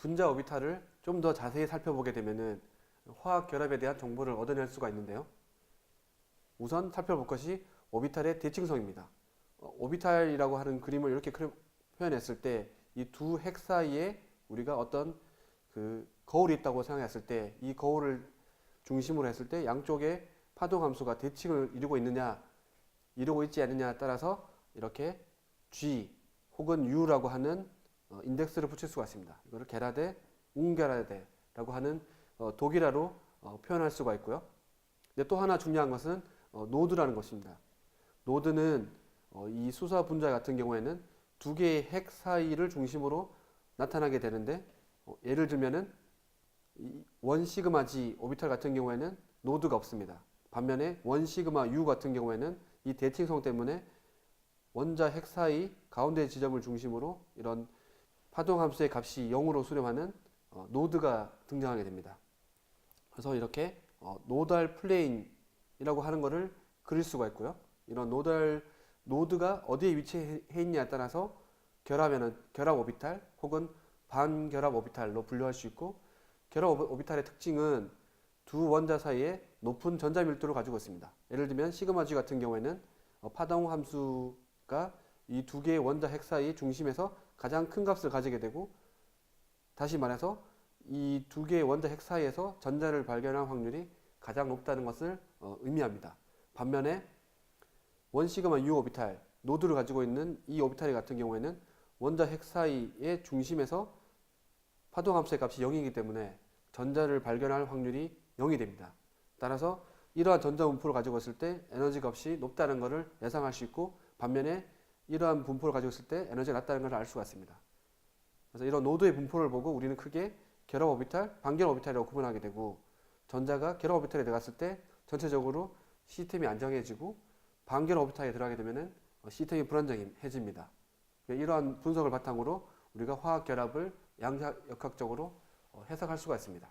분자 오비탈을 좀 더 자세히 살펴보게 되면은 화학 결합에 대한 정보를 얻어낼 수가 있는데요. 우선 살펴볼 것이 오비탈의 대칭성입니다. 오비탈이라고 하는 그림을 이렇게 표현했을 때 이 두 핵 사이에 우리가 어떤 그 거울이 있다고 생각했을 때 이 거울을 중심으로 했을 때 양쪽에 파동 함수가 대칭을 이루고 있느냐 이루고 있지 않느냐에 따라서 이렇게 G 혹은 U라고 하는 인덱스를 붙일 수가 있습니다. 이거를 계라대, 웅계라대라고 하는 독일어로 표현할 수가 있고요. 근데 또 하나 중요한 것은 노드라는 것입니다. 노드는 이 수소 분자 같은 경우에는 두 개의 핵 사이를 중심으로 나타나게 되는데 예를 들면은 원 시그마 G 오비탈 같은 경우에는 노드가 없습니다. 반면에 원 시그마 U 같은 경우에는 이 대칭성 때문에 원자 핵 사이 가운데 지점을 중심으로 이런 파동 함수의 값이 0으로 수렴하는 노드가 등장하게 됩니다. 그래서 이렇게 노달 플레인이라고 하는 것을 그릴 수가 있고요. 이런 노드가 어디에 위치해 있냐에 따라서 결합 오비탈 혹은 반결합 오비탈로 분류할 수 있고, 결합 오비탈의 특징은 두 원자 사이에 높은 전자 밀도를 가지고 있습니다. 예를 들면 시그마 G 같은 경우에는 파동 함수가 이 두 개의 원자 핵 사이 중심에서 가장 큰 값을 가지게 되고, 다시 말해서 이 두 개의 원자 핵 사이에서 전자를 발견할 확률이 가장 높다는 것을 의미합니다. 반면에 원 시그마 U 오비탈 노드를 가지고 있는 이 오비탈 같은 경우에는 원자 핵 사이의 중심에서 파동 함수의 값이 0이기 때문에 전자를 발견할 확률이 0이 됩니다. 따라서 이러한 전자 분포를 가지고 있을 때 에너지 값이 높다는 것을 예상할 수 있고, 반면에 이러한 분포를 가지고 있을 때 에너지가 낮다는 것을 알 수가 있습니다. 그래서 이런 노드의 분포를 보고 우리는 크게 결합 오비탈, 반결합 오비탈이라고 구분하게 되고, 전자가 결합 오비탈에 들어갔을 때 전체적으로 시스템이 안정해지고, 반결합 오비탈에 들어가게 되면 시스템이 불안정해집니다. 이러한 분석을 바탕으로 우리가 화학 결합을 양력학적으로 해석할 수가 있습니다.